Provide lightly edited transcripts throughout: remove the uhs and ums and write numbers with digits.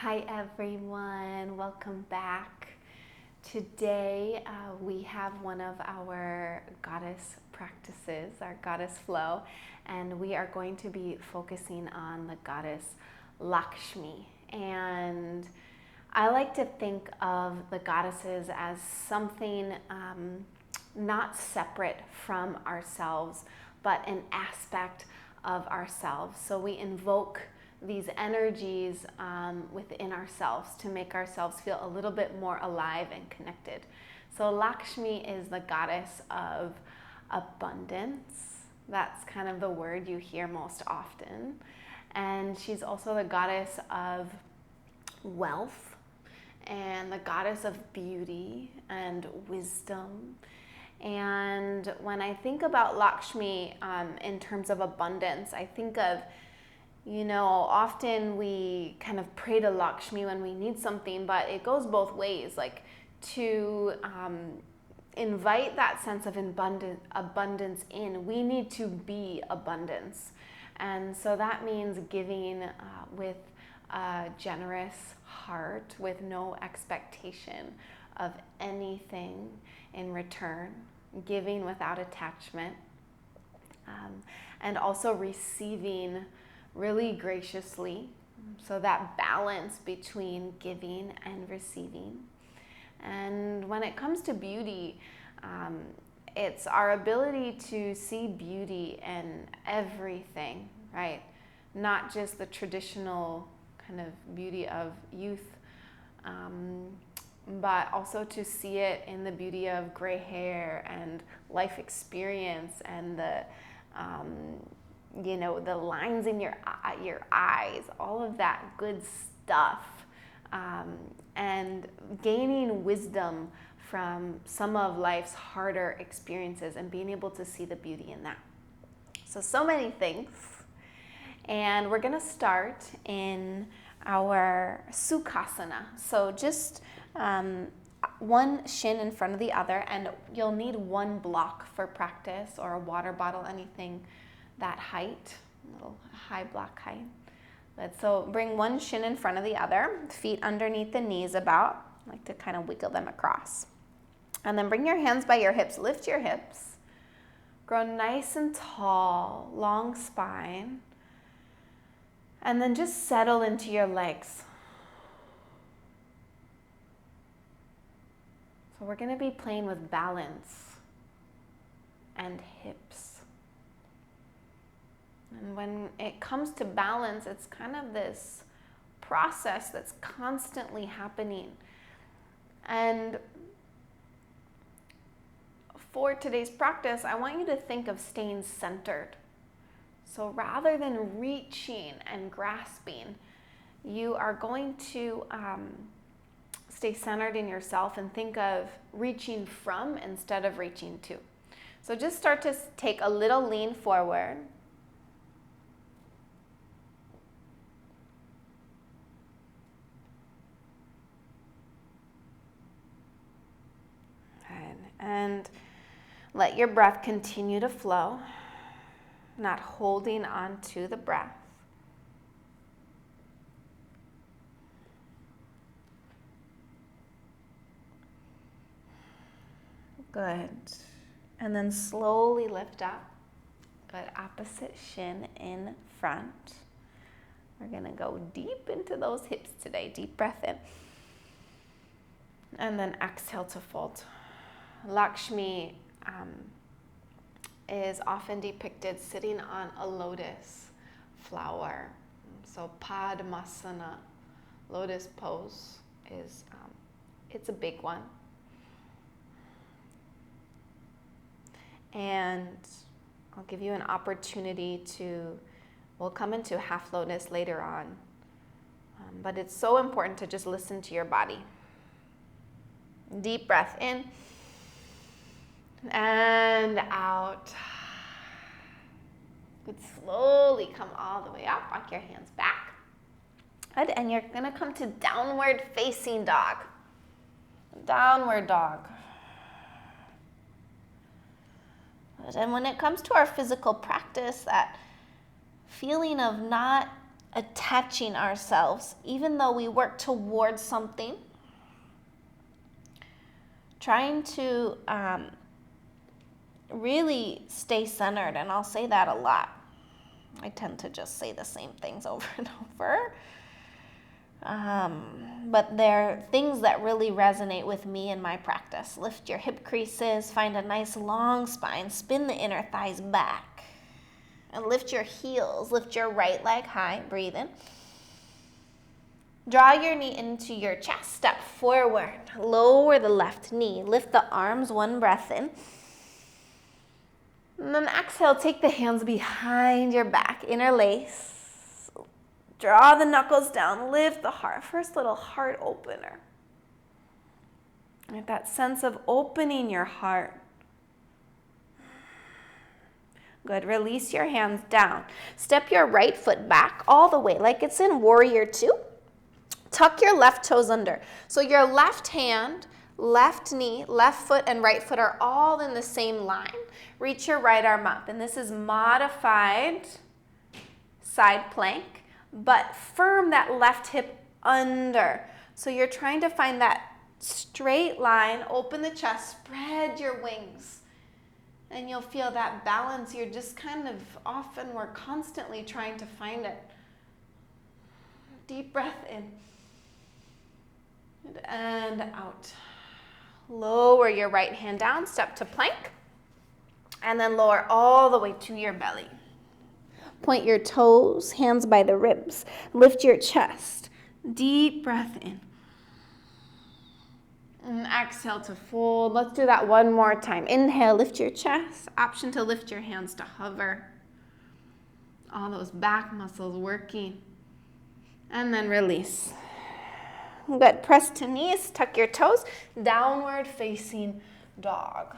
Hi everyone, welcome back. Today we have one of our goddess practices, our goddess flow, and we are going to be focusing on the goddess Lakshmi. And I like to think of the goddesses as something not separate from ourselves, but an aspect of ourselves. So we invoke these energies within ourselves to make ourselves feel a little bit more alive and connected. So Lakshmi is the goddess of abundance. That's kind of the word you hear most often. And she's also the goddess of wealth and the goddess of beauty and wisdom. And when I think about Lakshmi in terms of abundance, I think of, often we kind of pray to Lakshmi when we need something, but it goes both ways. Like to invite that sense of abundance in, we need to be abundance. And so that means giving with a generous heart, with no expectation of anything in return, giving without attachment, and also receiving really graciously. So that balance between giving and receiving. And when it comes to beauty, it's our ability to see beauty in everything, right? Not just the traditional kind of beauty of youth, but also to see it in the beauty of gray hair and life experience and the lines in your eyes, all of that good stuff, and gaining wisdom from some of life's harder experiences and being able to see the beauty in that. So many things. And we're going to start in our Sukhasana. So just one shin in front of the other, and you'll need one block for practice, or a water bottle, anything that height, a little high block height. So bring one shin in front of the other, feet underneath the knees about. I like to kind of wiggle them across. And then bring your hands by your hips, lift your hips. Grow nice and tall, long spine. And then just settle into your legs. So we're going to be playing with balance and hips. And when it comes to balance, it's kind of this process that's constantly happening. And for today's practice, I want you to think of staying centered. So rather than reaching and grasping, you are going to stay centered in yourself and think of reaching from instead of reaching to. So just start to take a little lean forward. And let your breath continue to flow, not holding on to the breath. Good. And then slowly lift up. Good. Opposite shin in front. We're going to go deep into those hips today. Deep breath in. And then exhale to fold. Lakshmi is often depicted sitting on a lotus flower. So Padmasana, lotus pose, is it's a big one. And I'll give you an opportunity we'll come into half lotus later on. But it's so important to just listen to your body. Deep breath in. And out. Good. Slowly come all the way up. Walk your hands back. Good. And you're going to come to downward facing dog. Downward dog. Good. And when it comes to our physical practice, that feeling of not attaching ourselves, even though we work towards something, trying to really stay centered. And I'll say that a lot. I tend to just say the same things over and over. But they're things that really resonate with me in my practice. Lift your hip creases, find a nice long spine, spin the inner thighs back, and lift your heels. Lift your right leg high, breathe in. Draw your knee into your chest, step forward, lower the left knee, lift the arms, one breath in. And then exhale, take the hands behind your back, interlace. Draw the knuckles down, lift the heart. First little heart opener. Get that sense of opening your heart. Good, release your hands down. Step your right foot back all the way, like it's in Warrior Two. Tuck your left toes under. So your left hand, left knee, left foot, and right foot are all in the same line. Reach your right arm up, and this is modified side plank, but firm that left hip under. So you're trying to find that straight line, open the chest, spread your wings, and you'll feel that balance. You're just kind of we're constantly trying to find it. Deep breath in and out. Lower your right hand down, step to plank, and then lower all the way to your belly. Point your toes, hands by the ribs. Lift your chest. Deep breath in. And exhale to fold. Let's do that one more time. Inhale, lift your chest. Option to lift your hands to hover. All those back muscles working. And then release. Good. Press to knees, tuck your toes. Downward facing dog.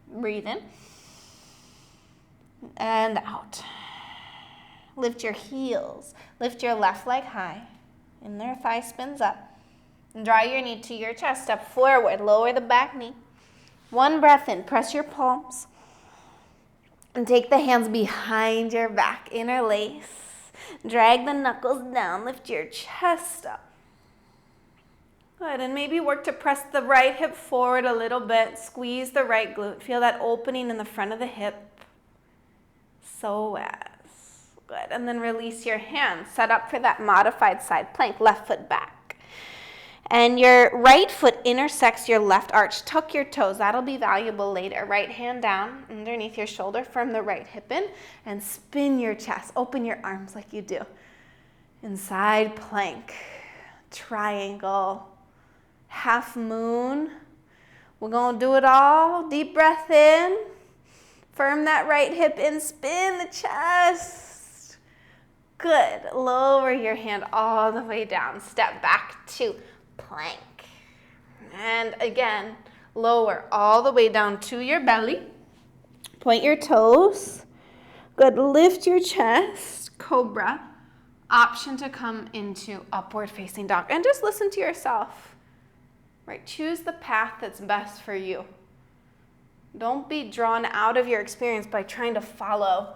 Breathe in. And out. Lift your heels. Lift your left leg high. Inner thigh spins up. And draw your knee to your chest. Step forward. Lower the back knee. One breath in. Press your palms. And take the hands behind your back. Interlace. Drag the knuckles down. Lift your chest up. Good. And maybe work to press the right hip forward a little bit. Squeeze the right glute. Feel that opening in the front of the hip. So good. And then release your hands. Set up for that modified side plank. Left foot back. And your right foot intersects your left arch. Tuck your toes. That'll be valuable later. Right hand down underneath your shoulder. Firm the right hip in. And spin your chest. Open your arms like you do. Inside plank. Triangle. Half moon. We're going to do it all. Deep breath in. Firm that right hip in, spin the chest. Good. Lower your hand all the way down. Step back to plank. And again, lower all the way down to your belly. Point your toes. Good. Lift your chest. Cobra. Option to come into upward facing dog. And just listen to yourself. Right? Choose the path that's best for you. Don't be drawn out of your experience by trying to follow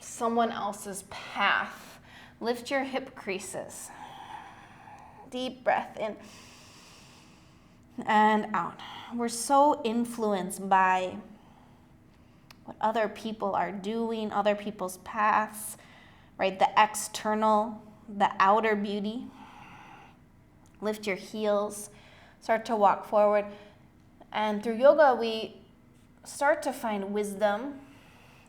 someone else's path. Lift your hip creases. Deep breath in and out. We're so influenced by what other people are doing, other people's paths, right? The external, the outer beauty. Lift your heels. Start to walk forward. And through yoga, we start to find wisdom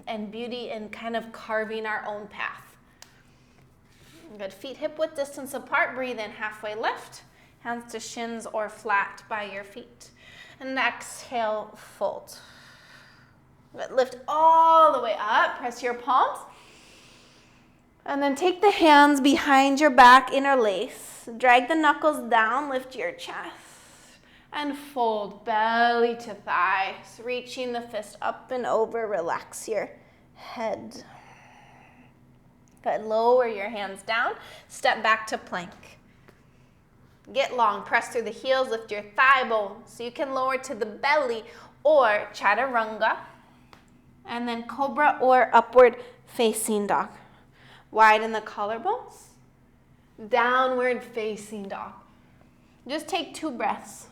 and beauty in kind of carving our own path. Good. Feet hip width distance apart. Breathe in, halfway lift. Hands to shins or flat by your feet. And exhale, fold. Good. Lift all the way up. Press your palms. And then take the hands behind your back, interlace. Drag the knuckles down, lift your chest. And fold belly to thighs, reaching the fist up and over. Relax your head. Good. Lower your hands down. Step back to plank. Get long. Press through the heels. Lift your thigh bone so you can lower to the belly or chaturanga. And then cobra or upward facing dog. Widen the collarbones. Downward facing dog. Just take 2 breaths.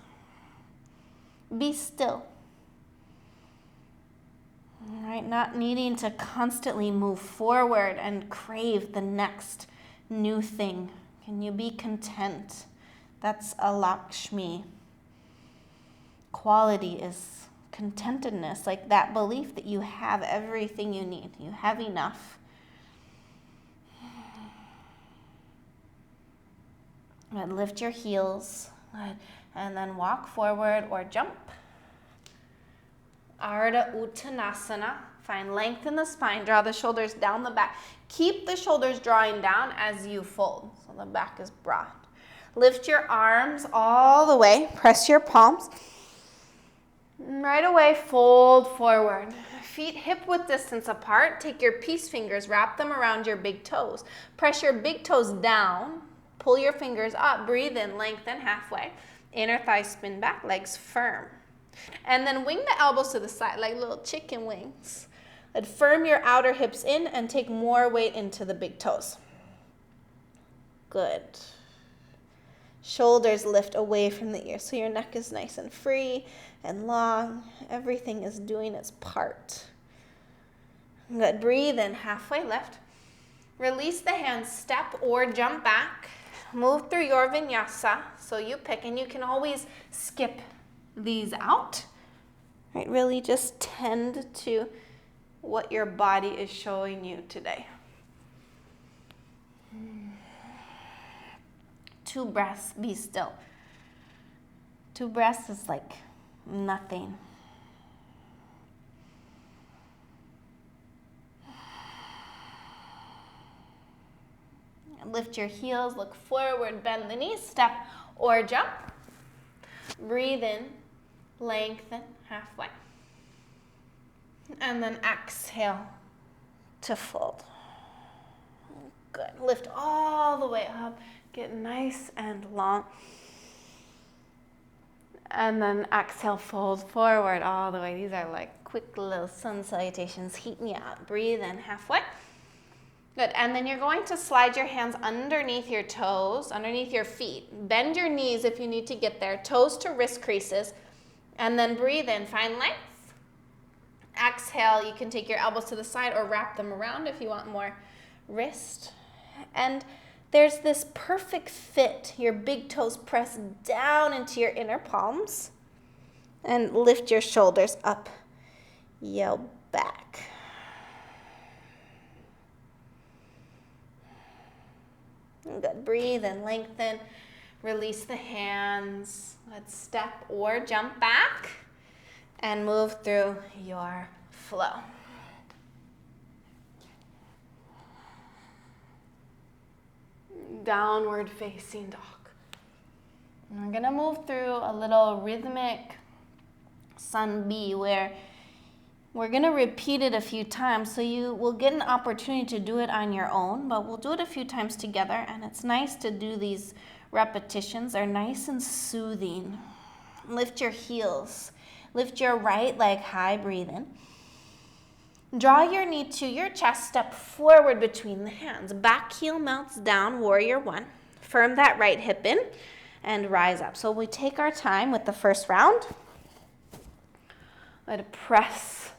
Be still. All right, not needing to constantly move forward and crave the next new thing. Can you be content? That's a Lakshmi. Quality is contentedness, like that belief that you have everything you need. You have enough. Good. Lift your heels. Good. And then walk forward or jump. Ardha Uttanasana. Find length in the spine. Draw the shoulders down the back. Keep the shoulders drawing down as you fold, so the back is broad. Lift your arms all the way. Press your palms. Right away, fold forward. Feet hip-width distance apart. Take your peace fingers, wrap them around your big toes. Press your big toes down. Pull your fingers up. Breathe in, lengthen halfway. Inner thigh spin back, legs firm. And then wing the elbows to the side like little chicken wings. Let firm your outer hips in and take more weight into the big toes. Good. Shoulders lift away from the ears so your neck is nice and free and long. Everything is doing its part. Good. Breathe in, halfway lift. Release the hands, step or jump back. Move through your vinyasa, so you pick, and you can always skip these out. Right, really just tend to what your body is showing you today. 2 breaths, be still. 2 breaths is like nothing. Lift your heels, look forward, bend the knees, step or jump. Breathe in, lengthen halfway. And then exhale to fold. Good. Lift all the way up. Get nice and long. And then exhale, fold forward all the way. These are like quick little sun salutations. Heat me up. Breathe in halfway. Good. And then you're going to slide your hands underneath your toes, underneath your feet. Bend your knees if you need to get there. Toes to wrist creases. And then breathe in. Find length. Exhale. You can take your elbows to the side or wrap them around if you want more wrist. And there's this perfect fit. Your big toes press down into your inner palms. And lift your shoulders up. Yell back. Good. Breathe and lengthen. Release the hands. Let's step or jump back and move through your flow. Downward facing dog. And we're gonna move through a little rhythmic sun B where we're gonna repeat it a few times, so you will get an opportunity to do it on your own, but we'll do it a few times together, and it's nice to do these repetitions. They're nice and soothing. Lift your heels. Lift your right leg high, breathe in. Draw your knee to your chest, step forward between the hands. Back heel melts down, warrior one. Firm that right hip in and rise up. So we take our time with the first round. I'd press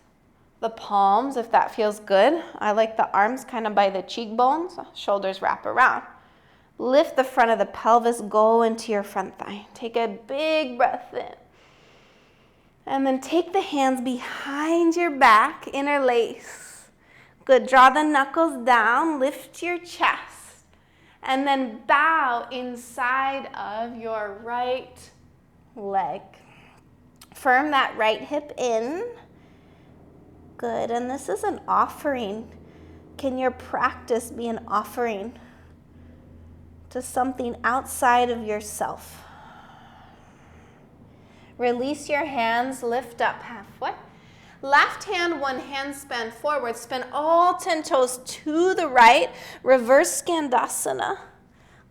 the palms if that feels good. I like the arms kind of by the cheekbones, shoulders wrap around. Lift the front of the pelvis, go into your front thigh. Take a big breath in. And then take the hands behind your back, interlace. Good, draw the knuckles down, lift your chest. And then bow inside of your right leg. Firm that right hip in. Good, and this is an offering. Can your practice be an offering to something outside of yourself? Release your hands, lift up halfway. Left hand, one handstand forward. Spin all 10 toes to the right. Reverse Skandasana.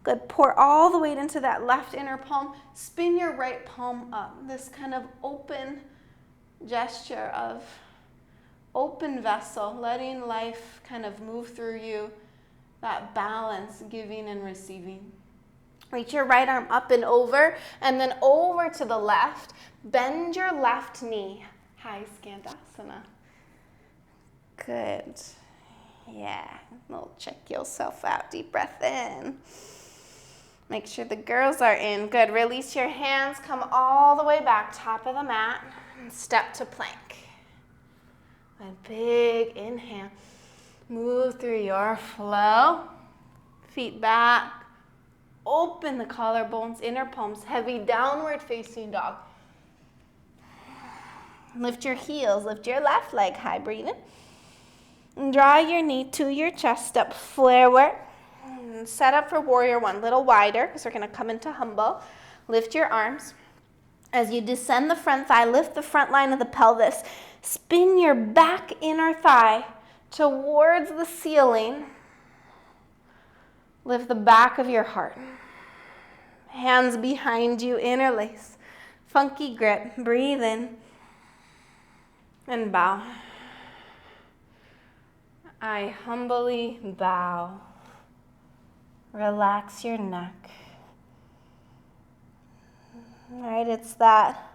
Good, pour all the weight into that left inner palm. Spin your right palm up. This kind of open gesture of open vessel, letting life kind of move through you that balance, giving and receiving. Reach your right arm up and over over to the left. Bend your left knee. High Skandasana. Good. Yeah. Check yourself out. Deep breath in. Make sure the girls are in. Good. Release your hands. Come all the way back. Top of the mat. And step to plank. A big inhale. Move through your flow. Feet back. Open the collarbones, inner palms, heavy downward facing dog. Lift your heels, lift your left leg high, breathe in. And draw your knee to your chest, step forward. And set up for warrior one, little wider, because we're going to come into humble. Lift your arms. As you descend the front thigh, lift the front line of the pelvis. Spin your back inner thigh towards the ceiling. Lift the back of your heart. Hands behind you, interlace. Funky grip. Breathe in and bow. I humbly bow. Relax your neck. All right, it's that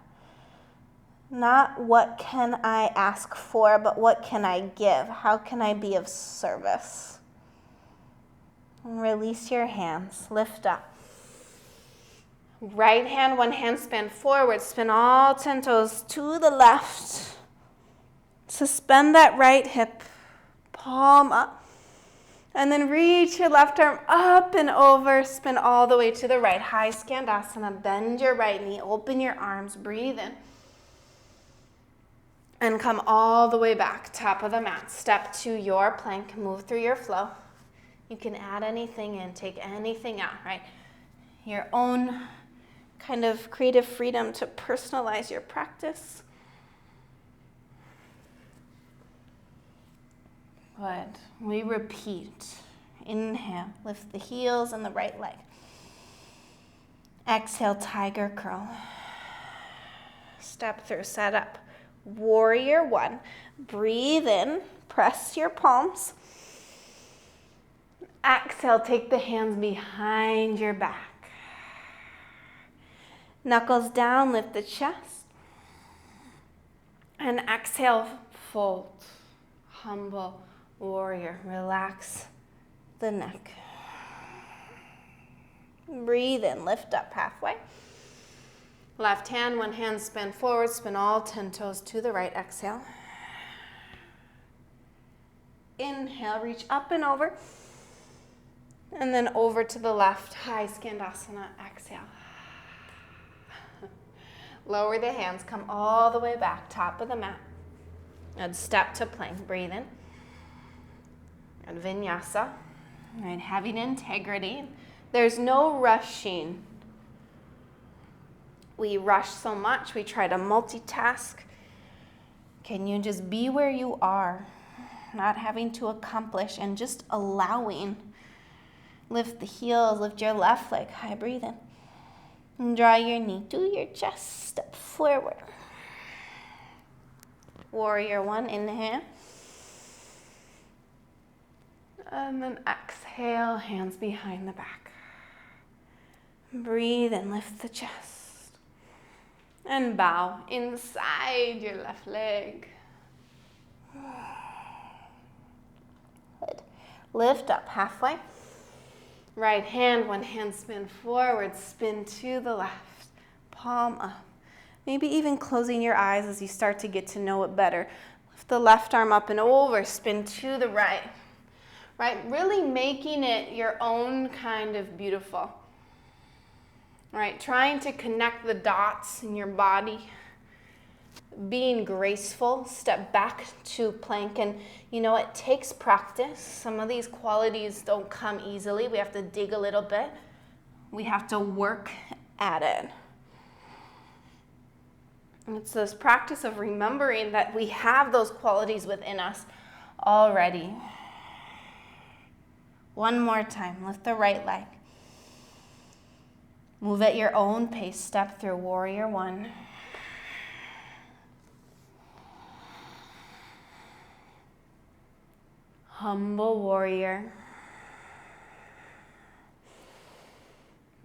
not what can I ask for, but what can I give? How can I be of service? Release your hands, lift up. Right hand, one hand spin forward, spin all 10 toes to the left. Suspend that right hip, palm up. And then reach your left arm up and over, spin all the way to the right. High Skandasana, bend your right knee, open your arms, breathe in. And come all the way back, top of the mat. Step to your plank, move through your flow. You can add anything in, take anything out, right? Your own kind of creative freedom to personalize your practice. Good. We repeat. Inhale, lift the heels and the right leg. Exhale, tiger curl. Step through, set up. Warrior one. Breathe in, press your palms. Exhale, take the hands behind your back. Knuckles down, lift the chest. And exhale, fold. Humble warrior. Relax the neck. Breathe in, lift up halfway. Left hand, one hand spin forward, spin all 10 toes to the right. Exhale. Inhale, reach up and over. And then over to the left, high Skandasana, exhale. Lower the hands, come all the way back, top of the mat. And step to plank, breathe in. And vinyasa, right, having integrity. There's no rushing. We rush so much, we try to multitask. Can you just be where you are, not having to accomplish and just allowing? Lift the heels, lift your left leg high, breathe in. And draw your knee to your chest, step forward. Warrior one, inhale. And then exhale, hands behind the back. Breathe and lift the chest. And bow inside your left leg. Good. Lift up halfway. Right hand, one hand spin forward, spin to the left, palm up. Maybe even closing your eyes as you start to get to know it better. Lift the left arm up and over, spin to the right. Right, really making it your own kind of beautiful. Right, trying to connect the dots in your body. Being graceful, step back to plank, and you know, it takes practice. Some of these qualities don't come easily. We have to dig a little bit. We have to work at it. And it's this practice of remembering that we have those qualities within us already. One more time, lift the right leg. Move at your own pace, step through warrior one. Humble warrior.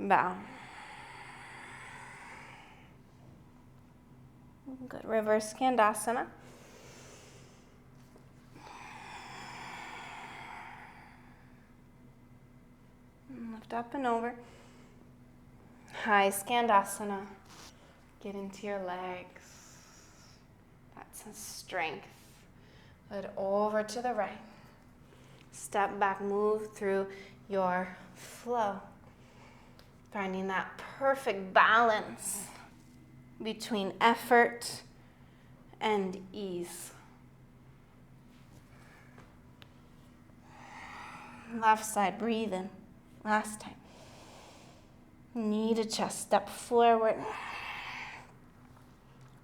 bow. Good. Reverse Skandasana. Lift up and over. High Skandasana. Get into your legs. That's a strength. Good. Over to the right. Step back, move through your flow. Finding that perfect balance between effort and ease. Left side, breathe in. Last time. Knee to chest, step forward.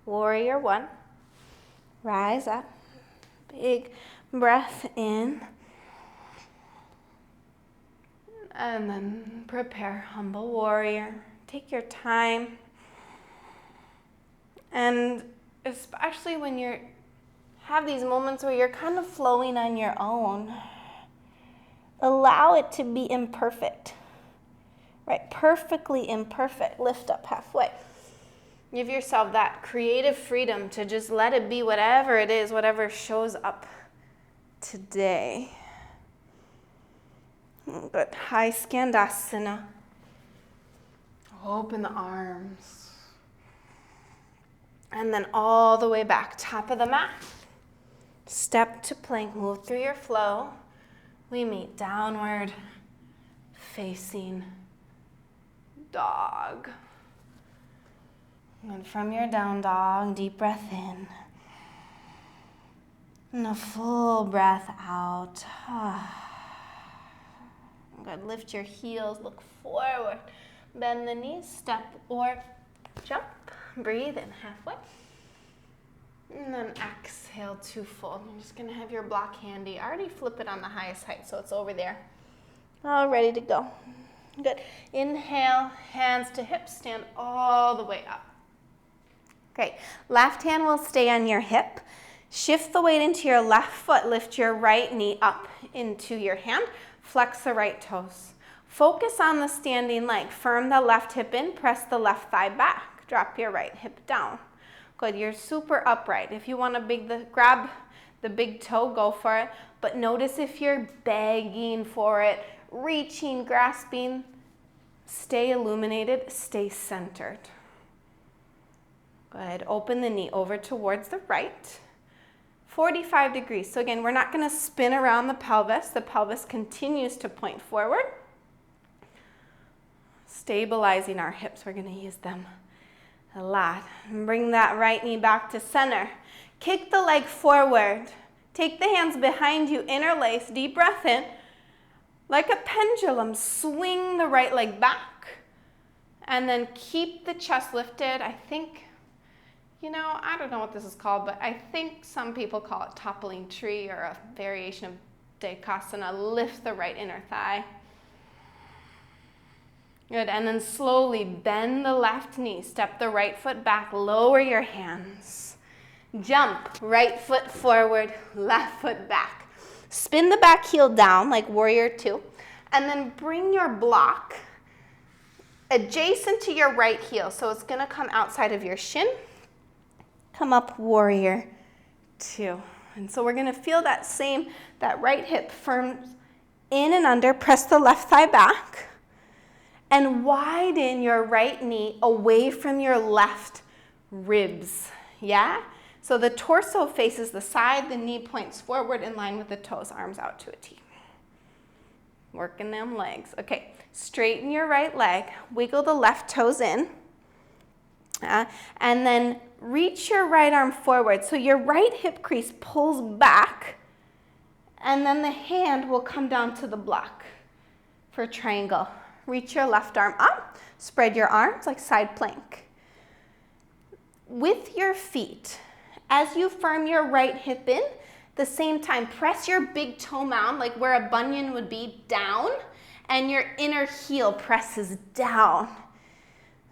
Warrior one. Rise up. Big breath in. And then prepare humble warrior. Take your time. And especially when you have these moments where you're kind of flowing on your own, allow it to be imperfect, right? Perfectly imperfect. Lift up halfway. Give yourself that creative freedom to just let it be whatever it is, whatever shows up today. Good. High Skandasana. Open the arms. And then all the way back, top of the mat. Step to plank, move through your flow. We meet downward facing dog. And from your down dog, deep breath in. And a full breath out. Good. Lift your heels, look forward. Bend the knees, step or jump. Breathe in halfway. And then exhale to fold. You're just going to have your block handy. I already flip it on the highest height, so it's over there. All ready to go. Good. Inhale, hands to hips, stand all the way up. Great. Left hand will stay on your hip. Shift the weight into your left foot. Lift your right knee up into your hand. Flex the right toes. Focus on the standing leg. Firm the left hip in. Press the left thigh back. Drop your right hip down. Good. You're super upright. If you want to grab the big toe, go for it. But notice if you're begging for it, reaching, grasping, stay illuminated, stay centered. Good. Open the knee over towards the right. 45 degrees. So again, we're not going to spin around the pelvis. The pelvis continues to point forward. Stabilizing our hips. We're going to use them a lot. And bring that right knee back to center. Kick the leg forward. Take the hands behind you, interlace, deep breath in. Like a pendulum, swing the right leg back. And then keep the chest lifted. I think, I don't know what this is called, but I think some people call it toppling tree or a variation of Sukhasana. Lift the right inner thigh. Good, and then slowly bend the left knee. Step the right foot back, lower your hands. Jump, right foot forward, left foot back. Spin the back heel down like warrior two, and then bring your block adjacent to your right heel. So it's gonna come outside of your shin. Come up, warrior two. And so we're gonna feel that right hip firms in and under, press the left thigh back, and widen your right knee away from your left ribs, yeah? So the torso faces the side, the knee points forward in line with the toes, arms out to a T. Working them legs. Okay, straighten your right leg, wiggle the left toes in, and then reach your right arm forward. So your right hip crease pulls back, and then the hand will come down to the block for triangle. Reach your left arm up, spread your arms like side plank. With your feet, as you firm your right hip in, the same time, press your big toe mound, like where a bunion would be, down, and your inner heel presses down.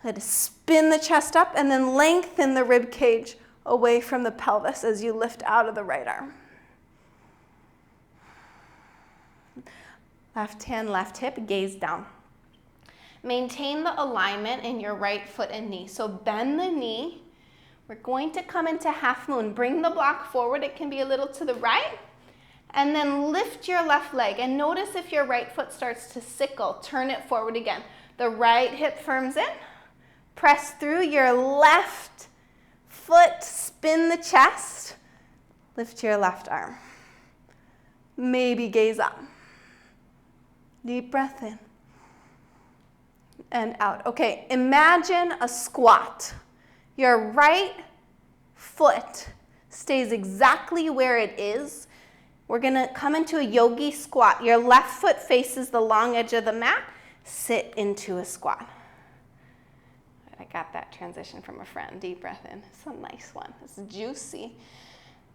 Good. Spin the chest up and then lengthen the rib cage away from the pelvis as you lift out of the right arm. Left hand, left hip, gaze down. Maintain the alignment in your right foot and knee. So bend the knee. We're going to come into half moon. Bring the block forward. It can be a little to the right. And then lift your left leg. And notice if your right foot starts to sickle, turn it forward again. The right hip firms in. Press through your left foot. Spin the chest. Lift your left arm. Maybe gaze up. Deep breath in. And out. Okay, imagine a squat. Your right foot stays exactly where it is. We're gonna come into a yogi squat. Your left foot faces the long edge of the mat. Sit into a squat. I got that transition from a friend. Deep breath in. It's a nice one. It's juicy.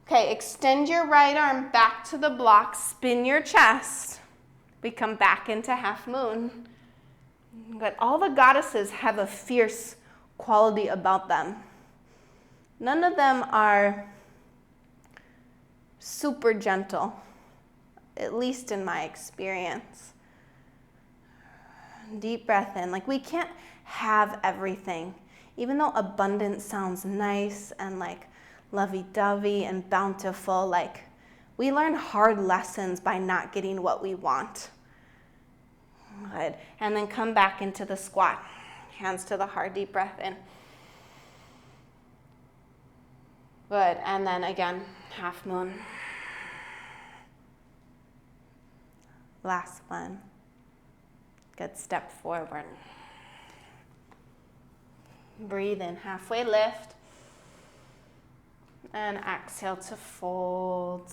Okay, extend your right arm back to the block. Spin your chest. We come back into half moon. But all the goddesses have a fierce quality about them. None of them are super gentle, at least in my experience. Deep breath in. Like, we can't have everything. Even though abundance sounds nice and like lovey-dovey and bountiful, like, we learn hard lessons by not getting what we want. Good. And then come back into the squat. Hands to the heart, deep breath in. Good. And then again, half moon. Last one. Good. Step forward. Breathe in, halfway lift. And exhale to fold.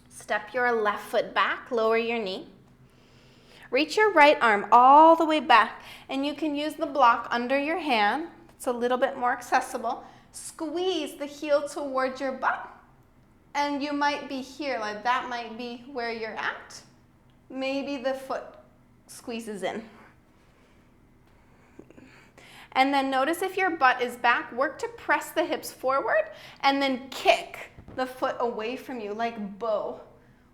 Step your left foot back, lower your knee. Reach your right arm all the way back, and you can use the block under your hand. It's a little bit more accessible. Squeeze the heel towards your butt, and you might be here, like that might be where you're at. Maybe the foot squeezes in. And then notice if your butt is back, work to press the hips forward, and then kick the foot away from you like bow.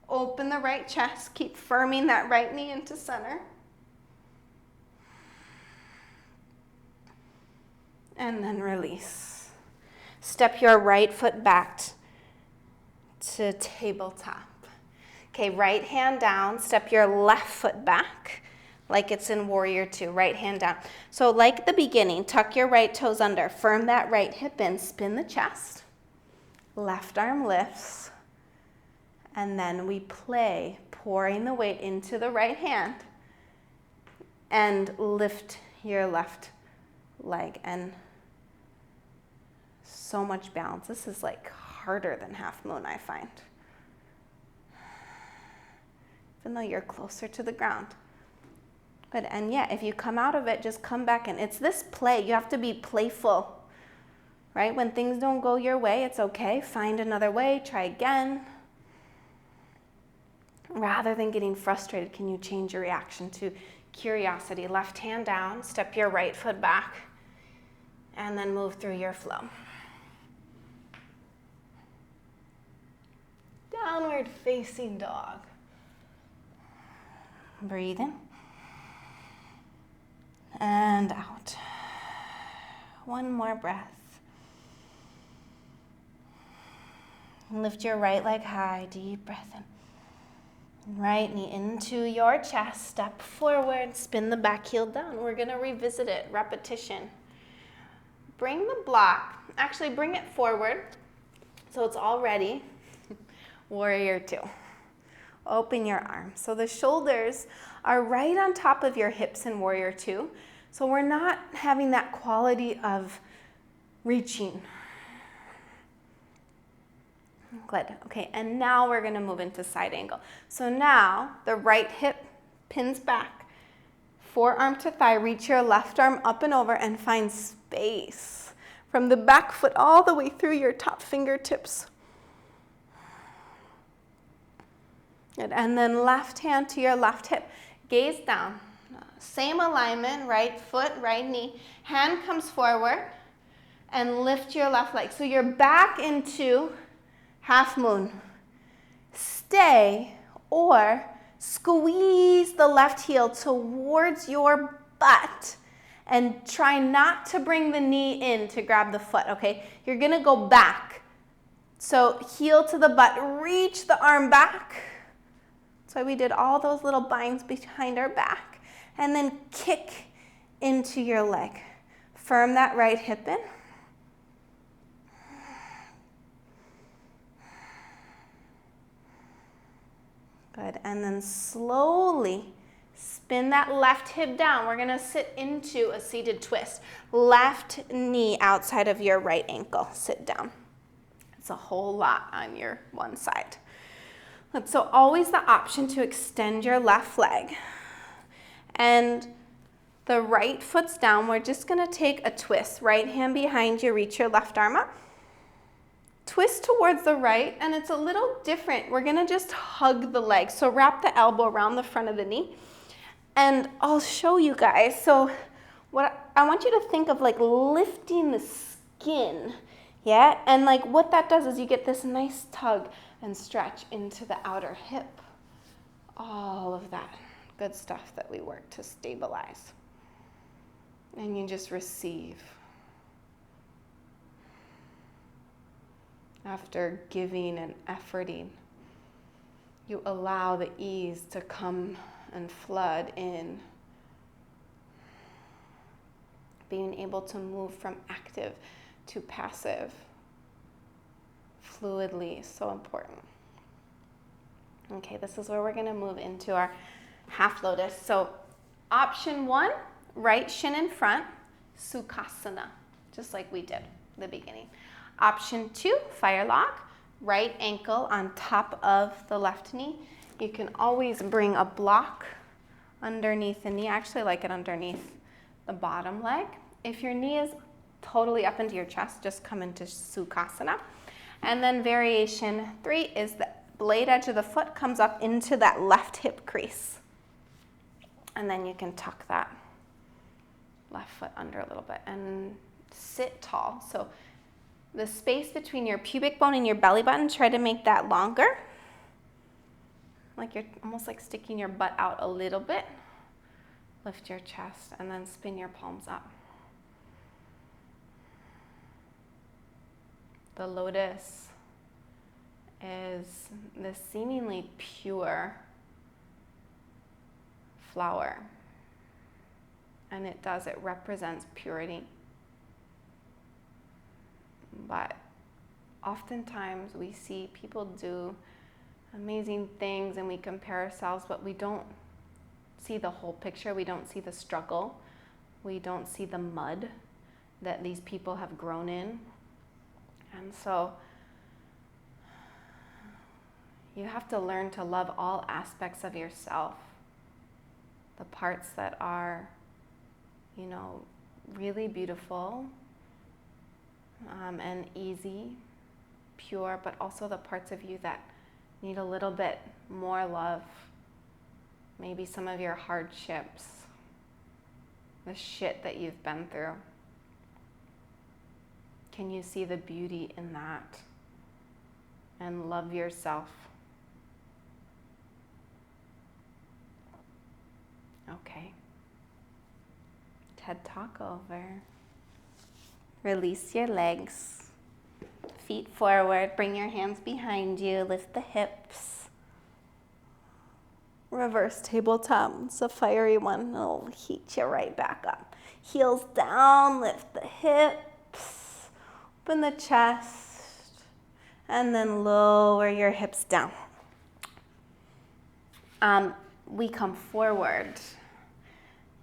Open the right chest, keep firming that right knee into center. And then release. Step your right foot back to tabletop. Okay, right hand down, step your left foot back like it's in Warrior Two, right hand down. So like at the beginning, tuck your right toes under, firm that right hip in, spin the chest, left arm lifts, and then we play, pouring the weight into the right hand, and lift your left leg, and so much balance. This is like harder than half moon, I find. Even though you're closer to the ground. Good, and yeah, if you come out of it, just come back in. It's this play, you have to be playful, right? When things don't go your way, it's okay. Find another way, try again. Rather than getting frustrated, can you change your reaction to curiosity? Left hand down, step your right foot back, and then move through your flow. Downward facing dog. Breathe in. And out. One more breath. Lift your right leg high, deep breath in. Right knee into your chest, step forward, spin the back heel down. We're gonna revisit it, repetition. Bring the block, actually bring it forward so it's all ready. Warrior Two. Open your arms. So the shoulders are right on top of your hips in Warrior Two. So we're not having that quality of reaching. Good. Okay, and now we're going to move into side angle. So now the right hip pins back, forearm to thigh, reach your left arm up and over and find space from the back foot all the way through your top fingertips. Good. And then left hand to your left hip, gaze down. Same alignment, right foot, right knee. Hand comes forward and lift your left leg. So you're back into half moon. Stay or Squeeze the left heel towards your butt and try not to bring the knee in to grab the foot, okay? You're gonna go back. So heel to the butt, reach the arm back. That's why we did all those little binds behind our back. And then kick into your leg. Firm that right hip in. Good, and then slowly spin that left hip down. We're gonna sit into a seated twist. Left knee outside of your right ankle, sit down. It's a whole lot on your one side. So always the option to extend your left leg. And the right foot's down. We're just gonna take a twist. Right hand behind you, reach your left arm up. Twist towards the right, and it's a little different. We're gonna just hug the leg. So wrap the elbow around the front of the knee. And I'll show you guys. So what I want you to think of like lifting the skin, yeah? And like what that does is you get this nice tug and stretch into the outer hip. All of that good stuff that we work to stabilize. And you just receive. After giving and efforting, you allow the ease to come and flood in. Being able to move from active to passive fluidly is so important. Okay, this is where we're going to move into our half lotus. So option 1, right shin in front, Sukhasana, just like we did at the beginning. Option 2, fire lock, right ankle on top of the left knee. You can always bring a block underneath the knee. I actually like it underneath the bottom leg. If your knee is totally up into your chest, just come into Sukhasana. And then variation 3 is the blade edge of the foot comes up into that left hip crease. And then you can tuck that left foot under a little bit and sit tall. So the space between your pubic bone and your belly button, try to make that longer. Like you're almost like sticking your butt out a little bit. Lift your chest and then spin your palms up. The lotus is this seemingly pure flower. And it represents purity. But oftentimes we see people do amazing things and we compare ourselves, but we don't see the whole picture. We don't see the struggle. We don't see the mud that these people have grown in. And so you have to learn to love all aspects of yourself. The parts that are, really beautiful, and easy, pure, but also the parts of you that need a little bit more love. Maybe some of your hardships, the shit that you've been through. Can you see the beauty in that and love yourself? Okay. TED Talk over. Release your legs, feet forward, bring your hands behind you, lift the hips. Reverse tabletop, it's a fiery one, it'll heat you right back up. Heels down, lift the hips, open the chest, and then lower your hips down. We come forward.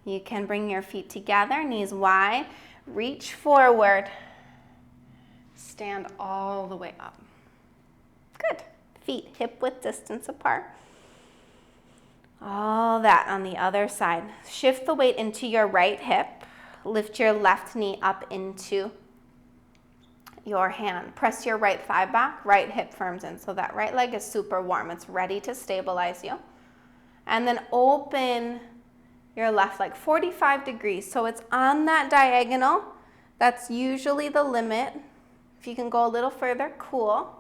You can bring your feet together, knees wide. Reach forward, stand all the way up. Good. Feet hip-width distance apart. All that on the other side. Shift the weight into your right hip. Lift your left knee up into your hand. Press your right thigh back, right hip firms in. So that right leg is super warm. It's ready to stabilize you. And then open your left leg 45 degrees. So it's on that diagonal. That's usually the limit. If you can go a little further, cool.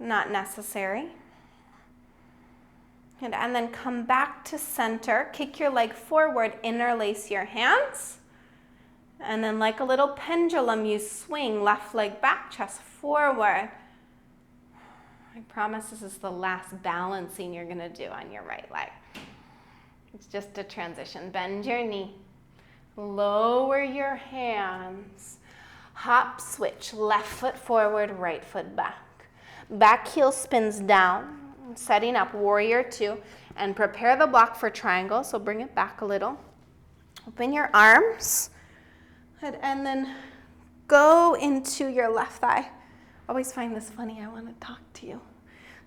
Not necessary. Good. And then come back to center. Kick your leg forward, interlace your hands. And then like a little pendulum, you swing left leg back, chest forward. I promise this is the last balancing you're gonna do on your right leg. It's just a transition. Bend your knee. Lower your hands. Hop, switch. Left foot forward, right foot back. Back heel spins down. Setting up warrior 2. And prepare the block for triangle. So bring it back a little. Open your arms. And then go into your left thigh. Always find this funny. I want to talk to you.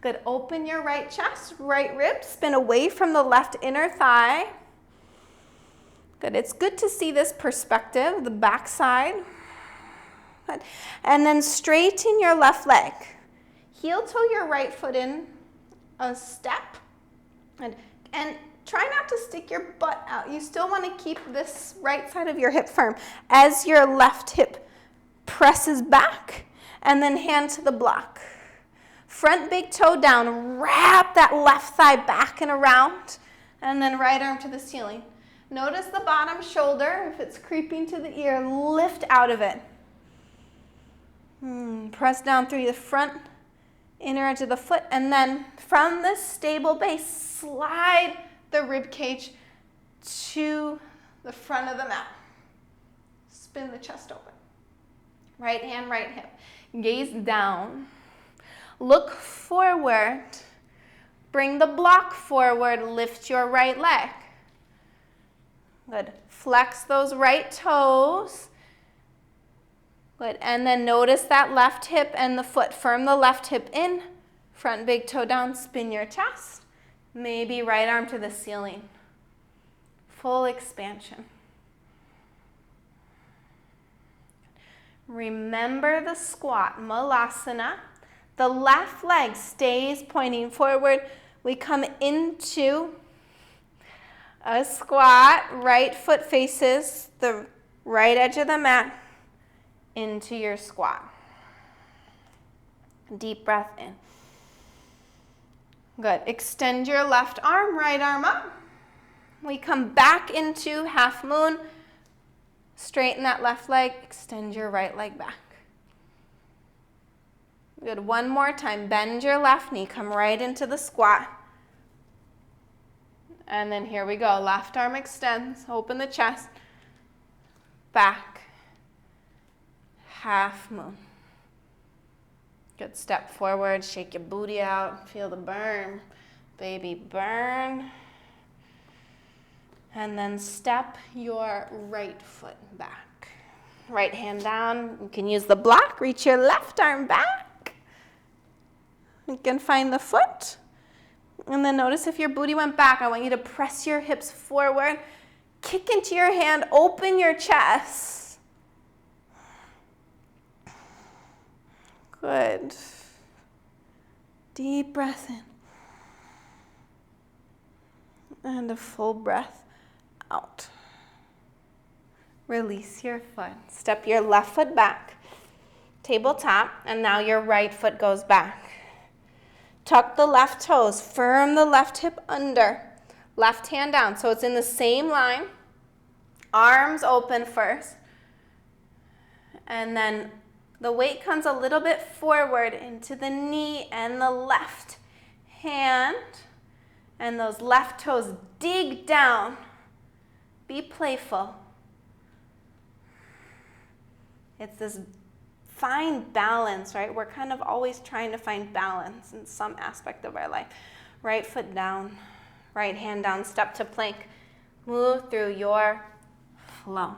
Good. Open your right chest, right rib. Spin away from the left inner thigh. Good. It's good to see this perspective, the back side. Good. And then straighten your left leg. Heel toe your right foot in a step. And try not to stick your butt out. You still want to keep this right side of your hip firm as your left hip presses back, and then hand to the block. Front big toe down, wrap that left thigh back and around, and then right arm to the ceiling. Notice the bottom shoulder, if it's creeping to the ear, lift out of it. Press down through the front inner edge of the foot, and then from this stable base, slide the rib cage to the front of the mat. Spin the chest open. Right hand, right hip. Gaze down. Look forward. Bring the block forward. Lift your right leg. Good. Flex those right toes. Good. And then notice that left hip and the foot. Firm the left hip in. Front big toe down. Spin your chest. Maybe right arm to the ceiling. Full expansion. Remember the squat, Malasana. The left leg stays pointing forward. We come into a squat. Right foot faces the right edge of the mat into your squat. Deep breath in. Good. Extend your left arm, right arm up. We come back into half moon. Straighten that left leg. Extend your right leg back. Good. One more time. Bend your left knee. Come right into the squat. And then here we go. Left arm extends. Open the chest. Back. Half moon. Good. Step forward. Shake your booty out. Feel the burn. Baby burn. And then step your right foot back. Right hand down. You can use the block. Reach your left arm back. You can find the foot. And then notice if your booty went back, I want you to press your hips forward. Kick into your hand. Open your chest. Good. Deep breath in. And a full breath out. Release your foot. Step your left foot back. Tabletop. And now your right foot goes back. Tuck the left toes. Firm the left hip under. Left hand down. So it's in the same line. Arms open first. And then the weight comes a little bit forward into the knee and the left hand. And those left toes dig down. Be playful. It's this fine balance, right? We're kind of always trying to find balance in some aspect of our life. Right foot down, right hand down, step to plank. Move through your flow.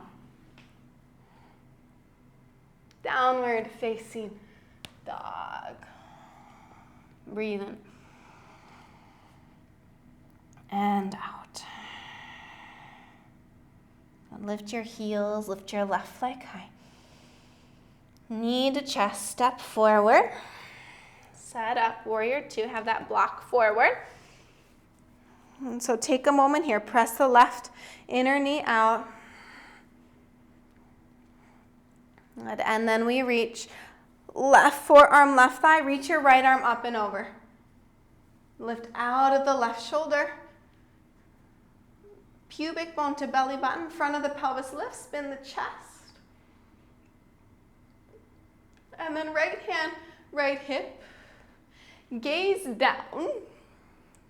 Downward facing dog. Breathe in. And out. Lift your heels, lift your left leg high. Knee to chest, step forward. Set up, warrior two, have that block forward. And so take a moment here, press the left inner knee out. Good. And then we reach left forearm, left thigh, reach your right arm up and over. Lift out of the left shoulder. Pubic bone to belly button, front of the pelvis lifts, spin the chest. And then right hand, right hip. Gaze down.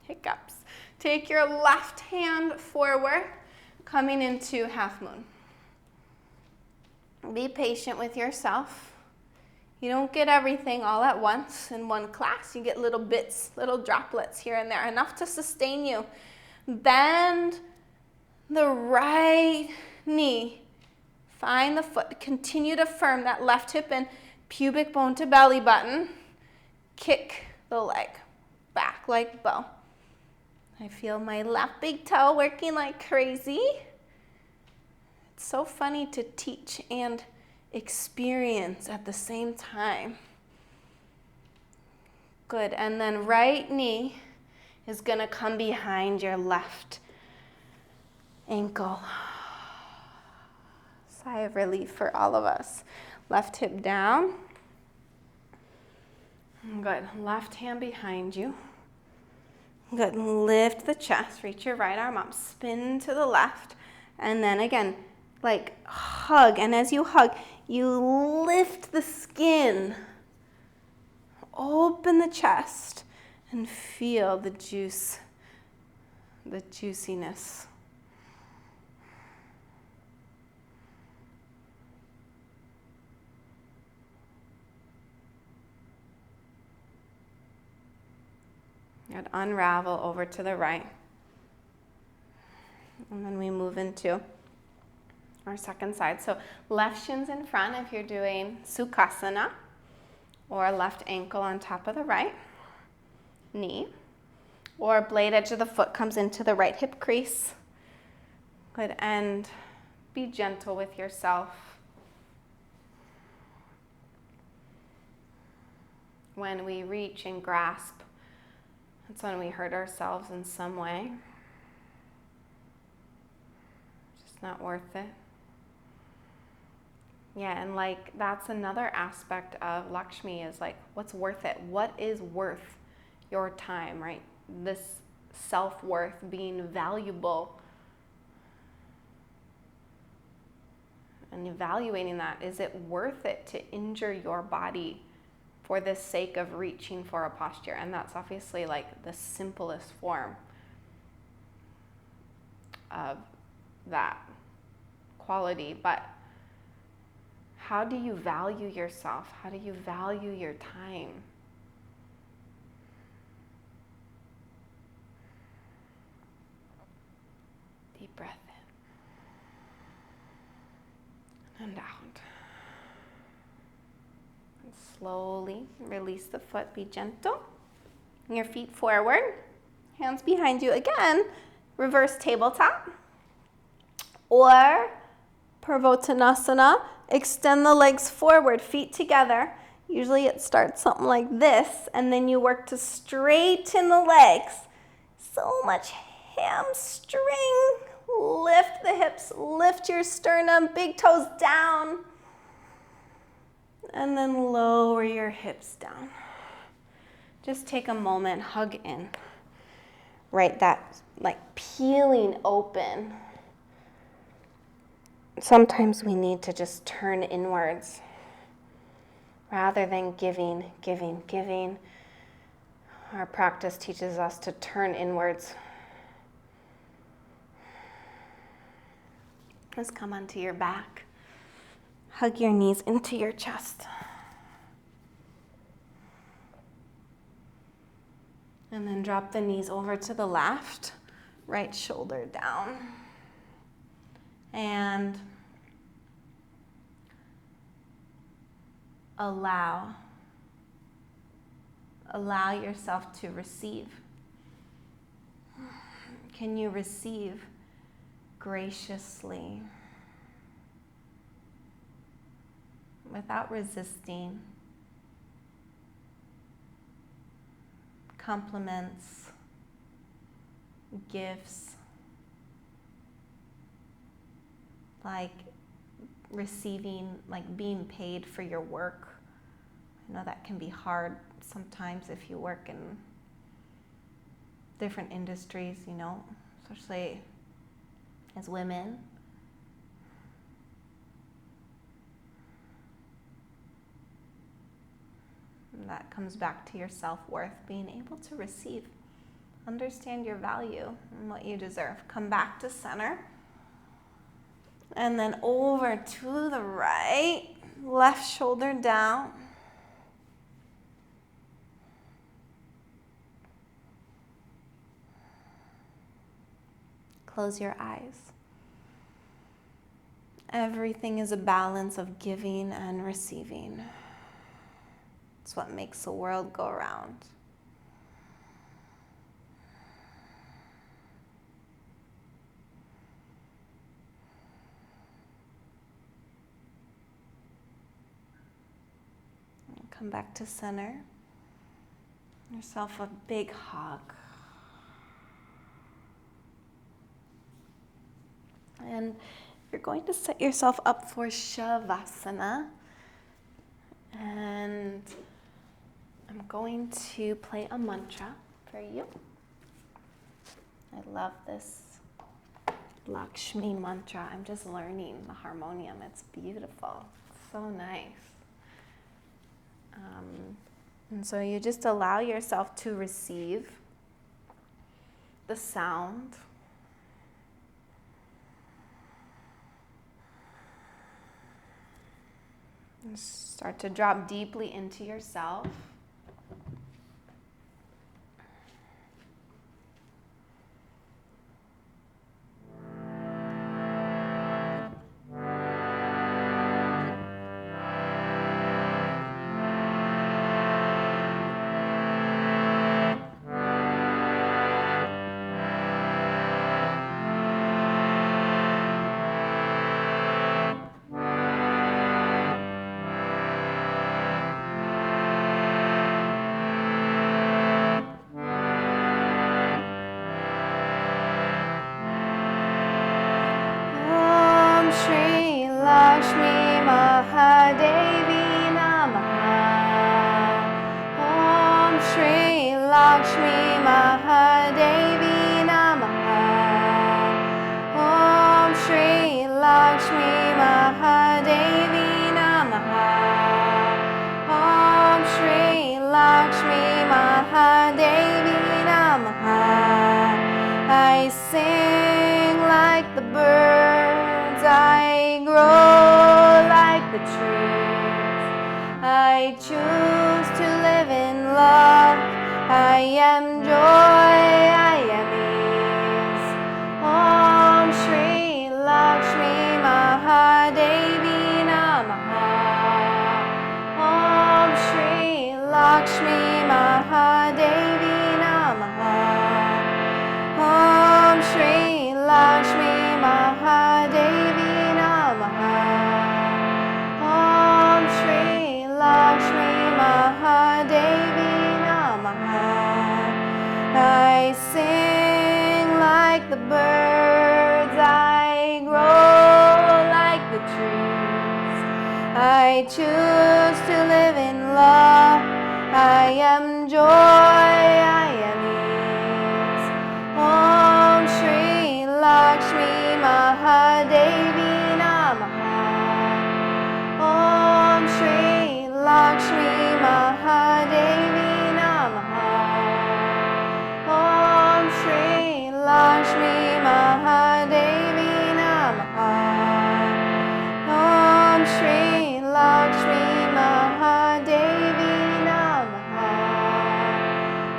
Hiccups. Take your left hand forward, coming into half moon. Be patient with yourself. You don't get everything all at once in one class. You get little bits, little droplets here and there, enough to sustain you. Bend the right knee. Find the foot. Continue to firm that left hip in. Pubic bone to belly button. Kick the leg back like bow. I feel my left big toe working like crazy. It's so funny to teach and experience at the same time. Good, and then right knee is gonna come behind your left ankle. Sigh of relief for all of us. Left hip down. Good, left hand behind you. Good, lift the chest, reach your right arm up, spin to the left, and then again, like hug, and as you hug, you lift the skin, open the chest, and feel the juice, the juiciness. And unravel over to the right. And then we move into our second side. So left shin's in front if you're doing Sukhasana, or left ankle on top of the right knee, or blade edge of the foot comes into the right hip crease. Good, and be gentle with yourself. When we reach and grasp, that's when we hurt ourselves in some way. Just not worth it. Yeah, and like that's another aspect of Lakshmi is like, what's worth it? What is worth your time, right? This self-worth, being valuable. And evaluating that, is it worth it to injure your body for the sake of reaching for a posture? And that's obviously like the simplest form of that quality. But how do you value yourself? How do you value your time? Deep breath in and out. Slowly release the foot, be gentle. Your feet forward, hands behind you. Again, reverse tabletop. Or Pervotanasana, extend the legs forward, feet together. Usually it starts something like this, and then you work to straighten the legs. So much hamstring. Lift the hips, lift your sternum, big toes down. And then lower your hips down. Just take a moment, hug in. Right, that like peeling open. Sometimes we need to just turn inwards rather than giving. Our practice teaches us to turn inwards. Let's come onto your back. Hug your knees into your chest. And then drop the knees over to the left, right shoulder down. And allow yourself to receive. Can you receive graciously? Without resisting, compliments, gifts, like receiving, like being paid for your work. I know that can be hard sometimes if you work in different industries, you know, especially as women. And that comes back to your self-worth, being able to receive, understand your value and what you deserve. Come back to center. And then over to the right, left shoulder down. Close your eyes. Everything is a balance of giving and receiving. It's what makes the world go around. Come back to center. Give yourself a big hug. And you're going to set yourself up for Shavasana. And I'm going to play a mantra for you. I love this Lakshmi mantra. I'm just learning the harmonium. It's beautiful. It's so nice. And so you just allow yourself to receive the sound. And start to drop deeply into yourself. I sing like the birds, I grow like the trees. I choose to live in love, I am joy, I am ease. Om Shri Lakshmi Mahadevi Namaha. Om Shri Lakshmi Mahadevi Namaha. Om Shri Lakshmi Mahadevi Namaha. Om Shri Lakshmi Mahadevi Namaha. I sing like the birds, I grow like the trees. I choose to live in love, I am joy, I am ease. Om Shri Lakshmi Mahadevi Namaha. Om Shri Lakshmi Mahadevi Namaha. Om Shri Lakshmi Mahadevi Namaha. Om Shri Lakshmi Mahadevi Namaha.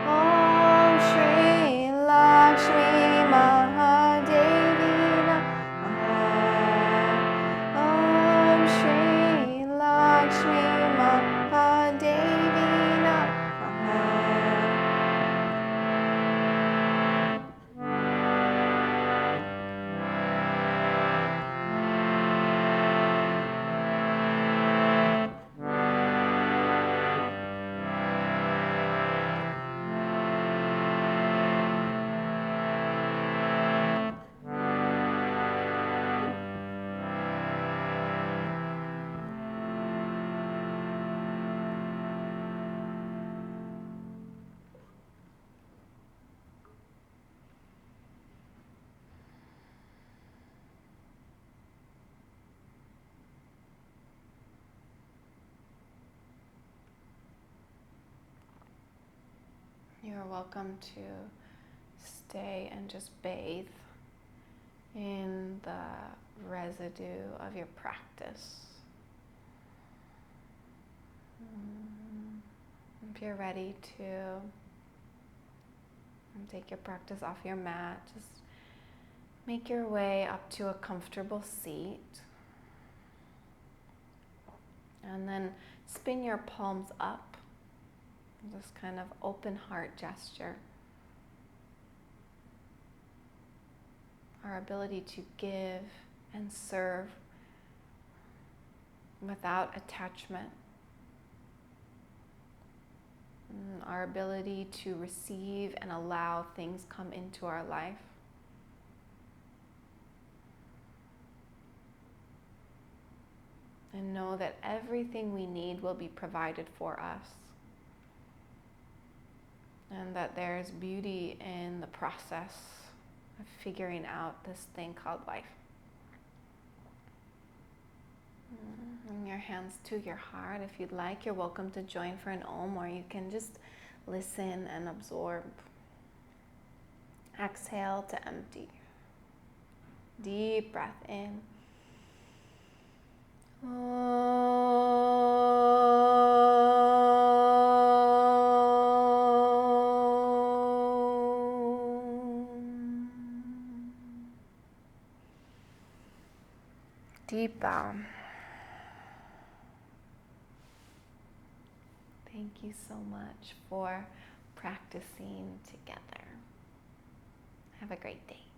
Om Shri Lakshmi Mahadevi Namaha. welcome to stay and just bathe in the residue of your practice. If you're ready to take your practice off your mat, just make your way up to a comfortable seat. And then spin your palms up. Just kind of open heart gesture. Our ability to give and serve without attachment. Our ability to receive and allow things come into our life. And know that everything we need will be provided for us. And that there's beauty in the process of figuring out this thing called life. Bring your hands to your heart. If you'd like, you're welcome to join for an Om, or you can just listen and absorb. Exhale to empty. Deep breath in. Deep bow. Thank you so much for practicing together. Have a great day.